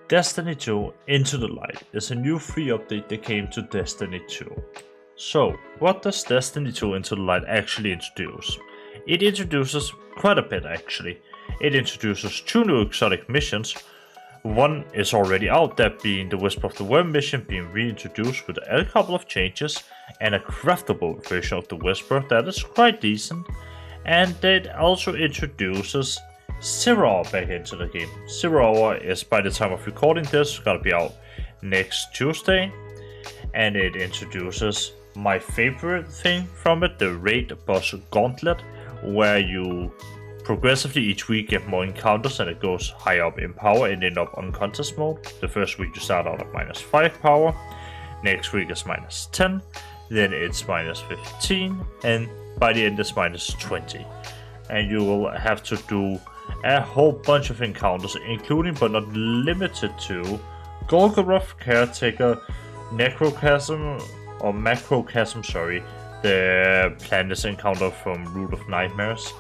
Destiny 2 Into the Light is a new free update that came to Destiny 2. So, what does Destiny 2 Into the Light actually introduce? It introduces quite a bit actually. It introduces 2 new exotic missions. One is already out, that being the Whisper of the Worm mission being reintroduced with a couple of changes, and a craftable version of the Whisper that is quite decent. And it also introduces 0 Hour back into the game. 0 Hour is, by the time of recording this, gonna be out next Tuesday. And it introduces my favorite thing from it, the Raid Boss Gauntlet, where you progressively each week get more encounters and it goes higher up in power and end up on contest mode. The first week you start out at -5 power, next week is -10, then it's -15, and by the end it's -20. And you will have to do a whole bunch of encounters, including but not limited to Golgoroth, Caretaker, Necrochasm, or Macrochasm, sorry, the planet's encounter from Root of Nightmares,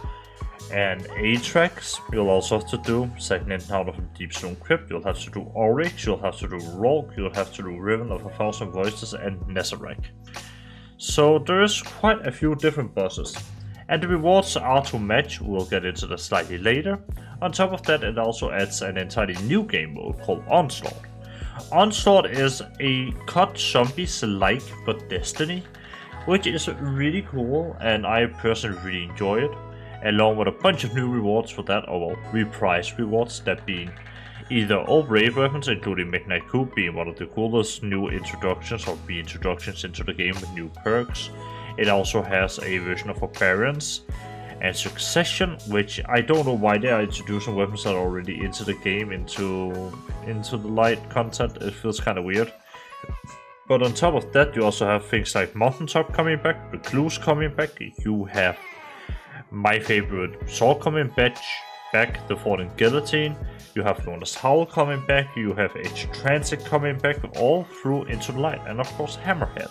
and Atrax. You'll also have to do second encounter from Deepstone Crypt. You'll have to do Oryx, you'll have to do Rogue, you'll have to do Riven of 1,000 Voices, and Nezarec. So there is quite a few different bosses. And the rewards are to match, we'll get into that slightly later. On top of that, it also adds an entirely new game mode called Onslaught. Onslaught is a COD Zombies-like but Destiny, which is really cool and I personally really enjoy it. Along with a bunch of new rewards for that, or well, reprise rewards, that being either all raid weapons, including Midnight Coup being one of the coolest new introductions or reintroductions into the game with new perks. It also has a version of Barbarians and Succession, which I don't know why they are introducing weapons that are already into the game, into the light content. It feels kind of weird. But on top of that, you also have things like Mountaintop coming back, Recluse coming back, you have my favorite sword coming back, the Fallen Guillotine, you have Luna's Howl coming back, you have Edge Transit coming back, all through Into the Light, and of course Hammerhead.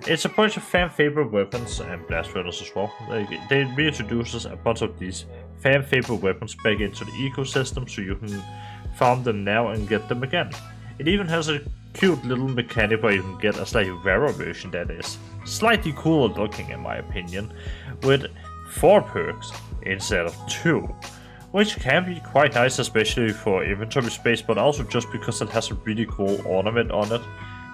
It's a bunch of fan favorite weapons and blast furnace as well. They reintroduces a bunch of these fan favorite weapons back into the ecosystem so you can farm them now and get them again. It even has a cute little mechanic where you can get a slightly rarer version that is slightly cooler looking in my opinion, with 4 perks instead of 2. Which can be quite nice, especially for inventory space, but also just because it has a really cool ornament on it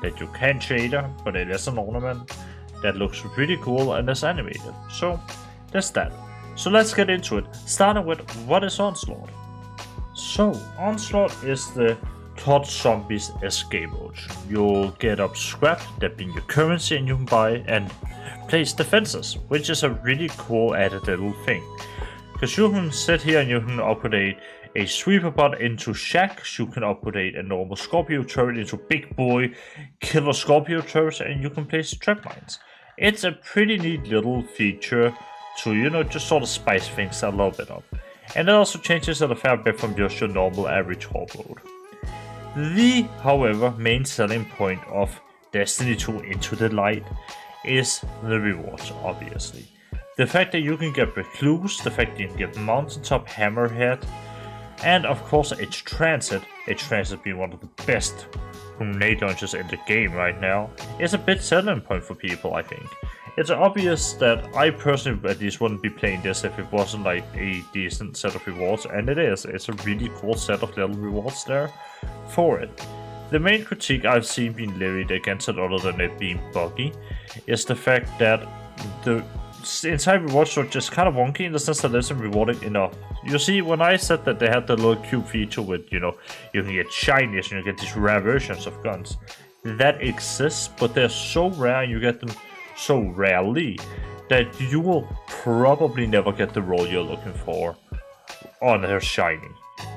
that you can't shader, but it is an ornament that looks really cool and is animated. So that's that. So let's get into it, starting with what is Onslaught. So Onslaught is the COD Zombies escape mode. You'll get up scrap, that being your currency, and you can buy and place defenses, which is a really cool added little thing. Because you can sit here and you can upgrade a sweeper bot into shacks, you can upgrade a normal Scorpio turret into big boy killer Scorpio turrets, and you can place trap mines. It's a pretty neat little feature to, you know, just sort of spice things a little bit up. And it also changes it a fair bit from just your normal average horde mode. The, however, main selling point of Destiny 2 Into the Light is the rewards, obviously. The fact that you can get Recluse, the fact that you can get Mountaintop, Hammerhead, and of course Edge Transit. Edge Transit being one of the best grenade launchers in the game right now, is a bit selling point for people, I think. It's obvious that I personally at least wouldn't be playing this if it wasn't like a decent set of rewards, and it is. It's a really cool set of little rewards there for it. The main critique I've seen being levied against it, other than it being buggy, is the fact that the entire reward structure is kind of wonky in the sense that it isn't rewarding enough. You see, when I said that they had the little cube feature with, you know, you can get shinies and you get these rare versions of guns, that exists, but they're so rare and you get them so rarely that you will probably never get the roll you're looking for on her shiny.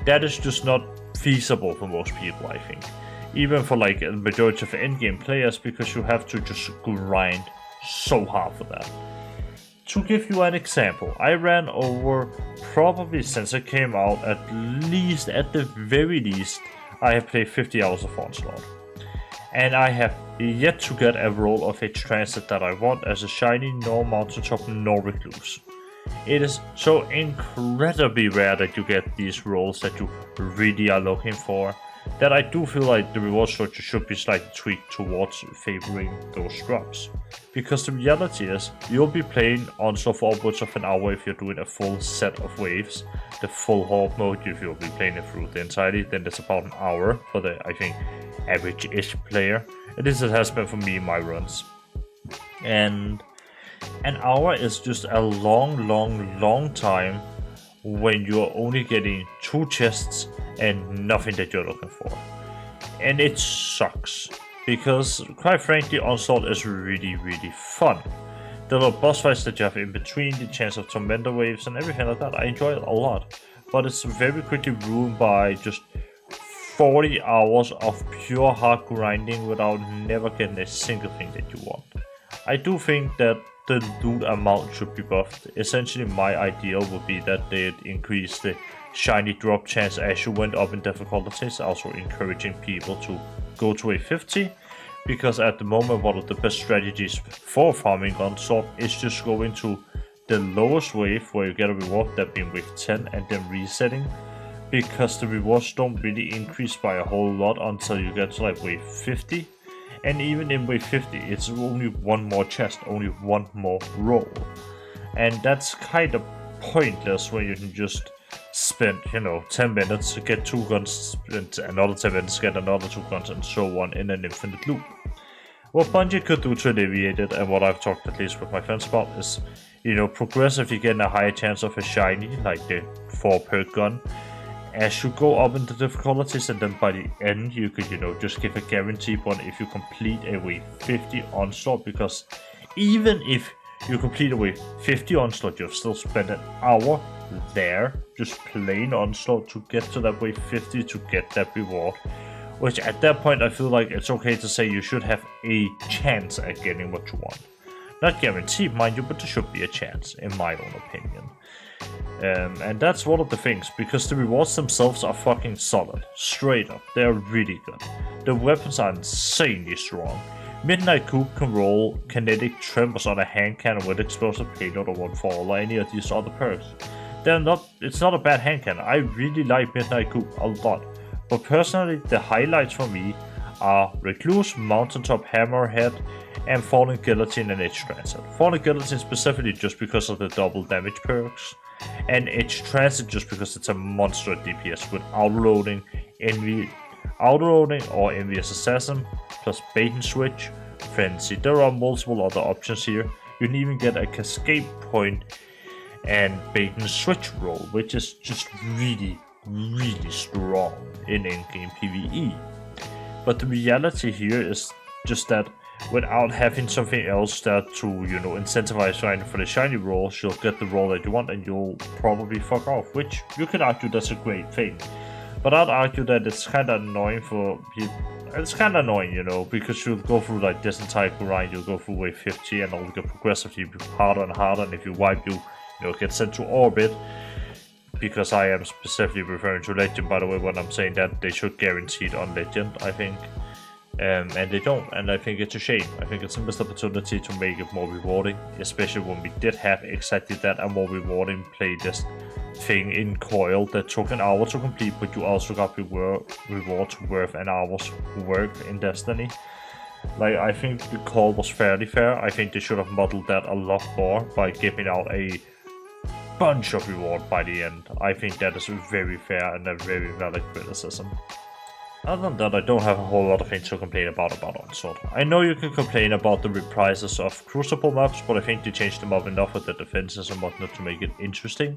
That is just not feasible for most people, I think. Even for like a majority of endgame players, because you have to just grind so hard for that. To give you an example, I ran over, probably since it came out, at the very least, I have played 50 hours of Onslaught. And I have yet to get a roll of Edge Transit that I want as a shiny, nor Mountaintop, nor Recluse. It is so incredibly rare that you get these rolls that you really are looking for, that I do feel like the reward structure should be slightly tweaked towards favoring those drops. Because the reality is, you'll be playing onslaught for upwards of an hour if you're doing a full set of waves. The full hoard mode, if you'll be playing it through the entirety, then that's about an hour for the, I think, average-ish player. At least it has been for me in my runs. And an hour is just a long time when you're only getting 2 chests and nothing that you're looking for. And it sucks, because quite frankly Onslaught is really fun. The little boss fights that you have in between, the chance of tormentor waves and everything like that, I enjoy it a lot. But it's very quickly ruined by just 40 hours of pure hard grinding without never getting a single thing that you want. I do think that the loot amount should be buffed. Essentially my ideal would be that they'd increase the shiny drop chance as you went up in difficulties, also encouraging people to go to a 50, because at the moment one of the best strategies for farming Onslaught is just going to the lowest wave where you get a reward, that being wave 10, and then resetting, because the rewards don't really increase by a whole lot until you get to like wave 50. And even in wave 50, it's only one more chest, only one more roll. And that's kind of pointless when you can just spend, 10 minutes to get 2 guns, and another 10 minutes to get another 2 guns, and so on in an infinite loop. What Bungie could do to alleviate it, and what I've talked at least with my friends about, is, progressively getting a higher chance of a shiny, like the 4 per gun, as you go up in the difficulties, and then by the end you could, just give a guaranteed one if you complete a wave 50 onslaught, because even if you complete a wave 50 onslaught, you've still spent an hour there just playing onslaught to get to that wave 50 to get that reward, which at that point I feel like it's okay to say you should have a chance at getting what you want. Not guaranteed, mind you, but there should be a chance, in my own opinion. And that's one of the things, because the rewards themselves are fucking solid. Straight up, they are really good. The weapons are insanely strong. Midnight Coup can roll kinetic tremors on a hand cannon with explosive payload or one fall, or any of these other perks. It's not a bad hand cannon. I really like Midnight Coup a lot. But personally, the highlights for me are Recluse, Mountaintop Hammerhead, and Falling Guillotine and Edge Transit. Falling Guillotine specifically just because of the double damage perks, and Edge Transit just because it's a monster at DPS with autoloading or Envious Assassin, plus bait and switch, Frenzy. There are multiple other options here. You can even get a Cascade Point and bait and switch roll, which is just really strong in in-game PvE. But the reality here is just that without having something else that to, incentivize grinding for the shiny rolls, you'll get the roll that you want and you'll probably fuck off, which you could argue that's a great thing. But I'd argue that it's kind of annoying for people. It's kind of annoying, because you'll go through like this entire grind, you'll go through wave 50 and it'll get progressively harder and harder, and if you wipe, you get sent to orbit. Because I am specifically referring to Legend, by the way, when I'm saying that they should guarantee it on Legend, I think. And they don't, and I think it's a shame. I think it's a missed opportunity to make it more rewarding, especially when we did have exactly that, a more rewarding playlist thing in Coil that took an hour to complete, but you also got rewards worth an hour's work in Destiny. Like, I think the call was fairly fair. I think they should have modeled that a lot more by giving out a bunch of reward by the end. I think that is very fair and a very valid criticism. Other than that, I don't have a whole lot of things to complain about Onslaught. I know you can complain about the reprises of Crucible maps, but I think they changed them up enough with the defenses and whatnot to make it interesting.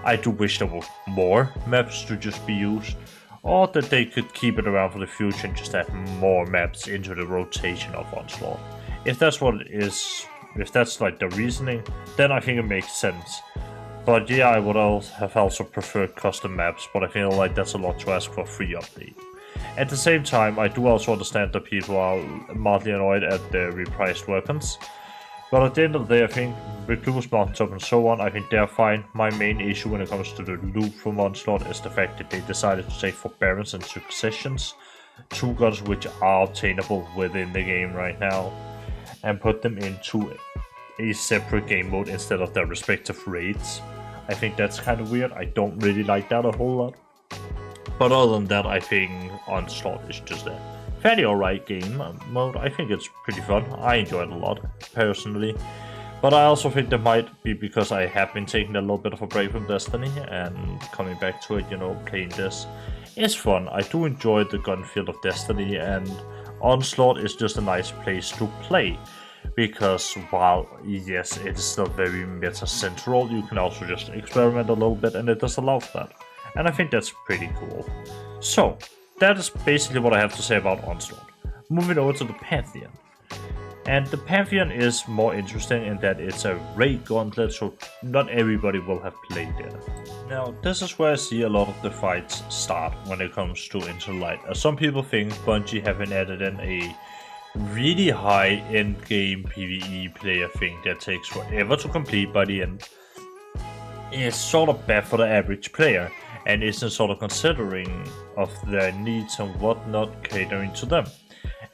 I do wish there were more maps to just be used, or that they could keep it around for the future and just add more maps into the rotation of Onslaught. If that's what it is, if that's like the reasoning, then I think it makes sense. But yeah, I would have also preferred custom maps, but I feel like that's a lot to ask for a free update. At the same time, I do also understand that people are mildly annoyed at the repriced weapons. But at the end of the day, I think Recluse, Mountaintop and so on, I think they're fine. My main issue when it comes to the loot from Onslaught is the fact that they decided to take Forbearance and Successions, 2 guns which are obtainable within the game right now, and put them into a separate game mode instead of their respective raids. I think that's kind of weird. I don't really like that a whole lot. But other than that, I think Onslaught is just a fairly alright game mode. I think it's pretty fun. I enjoy it a lot, personally. But I also think that might be because I have been taking a little bit of a break from Destiny and coming back to it, playing this. It's fun. I do enjoy the gun field of Destiny, and Onslaught is just a nice place to play. Because while, yes, it is still very meta-central, you can also just experiment a little bit, and it does allow for that. And I think that's pretty cool. So, that is basically what I have to say about Onslaught. Moving over to the Pantheon. And the Pantheon is more interesting in that it's a raid gauntlet, so not everybody will have played it. Now, this is where I see a lot of the fights start when it comes to Into the Light. As some people think Bungie haven't added in a really high end-game PvE player thing that takes forever to complete by the end. It's sort of bad for the average player, and isn't sort of considering of their needs and whatnot, catering to them.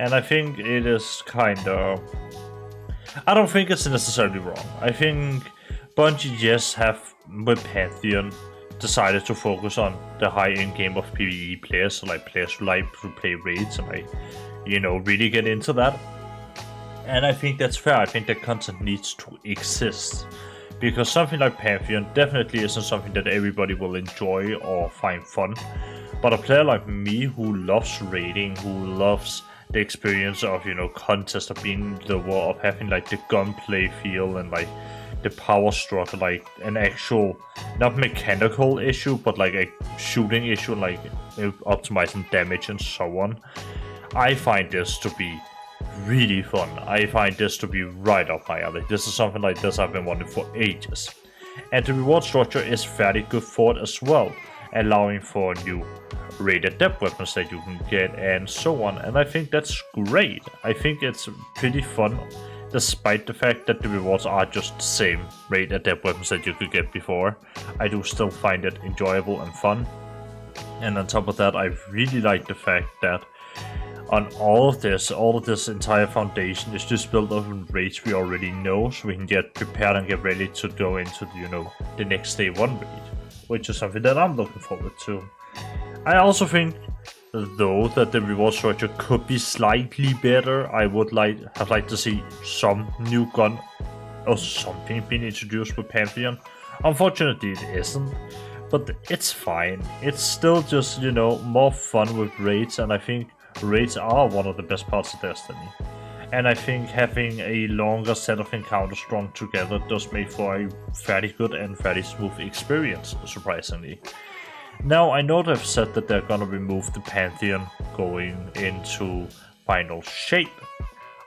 And I think it is kinda... I don't think it's necessarily wrong. I think Bungie just have, with Pantheon, decided to focus on the high-end game of PvE players, so like players who like to play raids and like, really get into that. And I think that's fair. I think that content needs to exist. Because something like Pantheon definitely isn't something that everybody will enjoy or find fun. But a player like me who loves raiding, who loves the experience of, contest, of being the war, of having like the gunplay feel and like the power struggle, like an actual, not mechanical issue, but like a shooting issue, like optimizing damage and so on. I find this to be really fun. I find this to be right up my alley. This is something like this I've been wanting for ages. And the reward structure is fairly good for it as well, allowing for new raid adept weapons that you can get and so on. And I think that's great. I think it's pretty fun, despite the fact that the rewards are just the same raid adept weapons that you could get before. I do still find it enjoyable and fun. And on top of that, I really like the fact that on all of this entire foundation is just built on raids we already know, so we can get prepared and get ready to go into the next day one raid, which is something that I'm looking forward to. I also think, though, that the reward structure could be slightly better. I would have liked to see some new gun or something being introduced with Pantheon. Unfortunately, it isn't, but it's fine. It's still just more fun with raids, and I think raids are one of the best parts of Destiny. And I think having a longer set of encounters strung together does make for a fairly good and fairly smooth experience, surprisingly. Now, I know they've said that they're gonna remove the Pantheon going into final shape.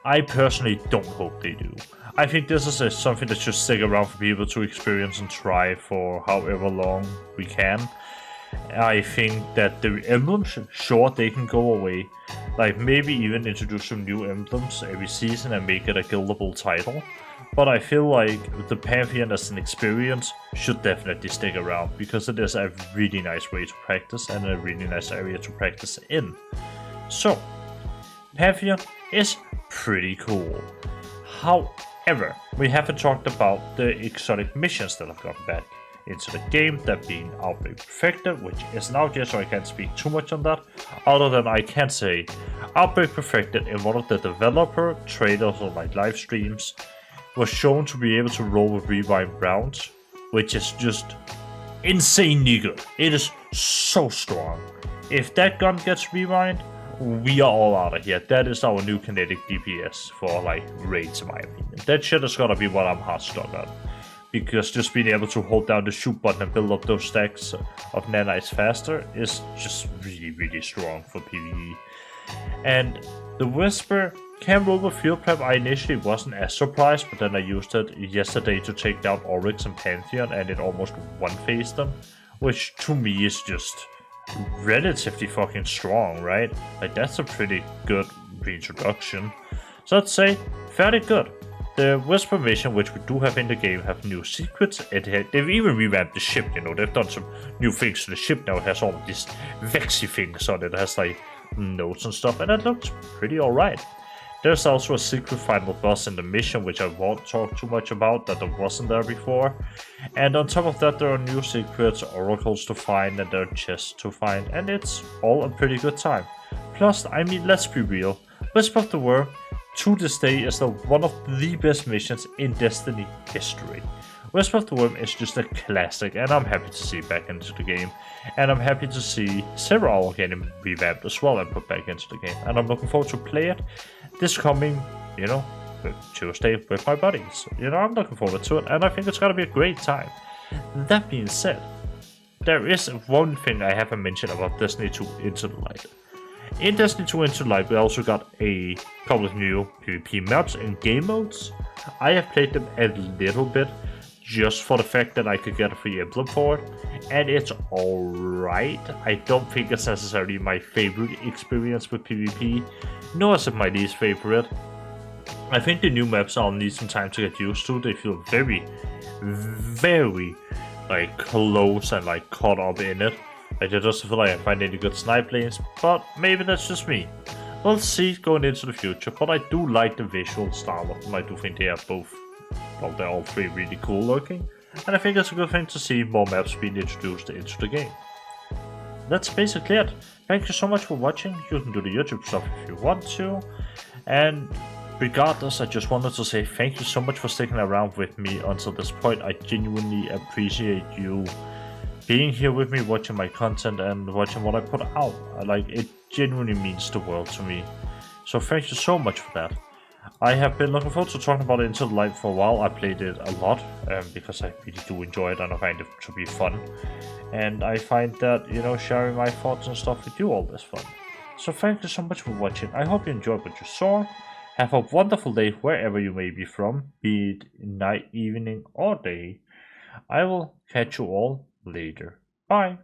I personally don't hope they do. I think this is something that should stick around for people to experience and try for however long we can. I think that the emblems, sure, they can go away. Like, maybe even introduce some new emblems every season and make it a guildable title. But I feel like the Pantheon as an experience should definitely stick around, because it is a really nice way to practice and a really nice area to practice in. So, Pantheon is pretty cool. However, we haven't talked about the exotic missions that have gotten back into the game, that being Outbreak Perfected, which isn't out yet, so I can't speak too much on that, other than I can say Outbreak Perfected in one of the developer trailers or like live streams was shown to be able to roll with rewind rounds, which is just insanely good. It is so strong. If that gun gets rewind, we are all out of here. That is our new kinetic DPS for like raids, in my opinion. That shit is gonna be what I'm hard stuck on. Because just being able to hold down the shoot button and build up those stacks of nanites faster is just really, really strong for PvE. And the Whisper can roll with field prep. I initially wasn't as surprised, but then I used it yesterday to take down Oryx and Pantheon, and it almost one-phased them, which to me is just relatively fucking strong, right? Like, that's a pretty good reintroduction. So I'd say fairly good. The Whisper mission, which we do have in the game, have new secrets. They've even revamped the ship, they've done some new things to the ship now. It has all of these vexy things on it. It has like notes and stuff, and it looks pretty alright. There's also a secret final boss in the mission, which I won't talk too much about, that there wasn't there before. And on top of that, there are new secrets, oracles to find, and there are chests to find, and it's all a pretty good time. Plus, I mean, let's be real, Whisper of the Worm, to this day, is one of the best missions in Destiny history. Whisper of the Worm is just a classic, and I'm happy to see it back into the game. And I'm happy to see several getting revamped as well and put back into the game. And I'm looking forward to play it this coming, Tuesday with my buddies. I'm looking forward to it, and I think it's gonna be a great time. That being said, there is one thing I haven't mentioned about Destiny 2 Into the Light. In Destiny 2 Into the Light, we also got a couple of new PvP maps and game modes. I have played them a little bit, just for the fact that I could get a free emblem for it, and it's alright. I don't think it's necessarily my favorite experience with PvP, nor is it my least favorite. I think the new maps I'll need some time to get used to. They feel very, very close and caught up in it. I just feel like I find any good snipe lanes, but maybe that's just me. We'll see going into the future, but I do like the visual style of them. I do think they are both, well, they're all three really cool looking, and I think it's a good thing to see more maps being introduced into the game. That's basically it. Thank you so much for watching. You can do the YouTube stuff if you want to, and regardless, I just wanted to say thank you so much for sticking around with me until this point. I genuinely appreciate you being here with me, watching my content and watching what I put out. It genuinely means the world to me. So thank you so much for that. I have been looking forward to talking about it Into the Light for a while. I played it a lot because I really do enjoy it and I find it to be fun. And I find that, sharing my thoughts and stuff with you all is fun. So thank you so much for watching. I hope you enjoyed what you saw. Have a wonderful day wherever you may be from, be it night, evening, or day. I will catch you all later. Bye.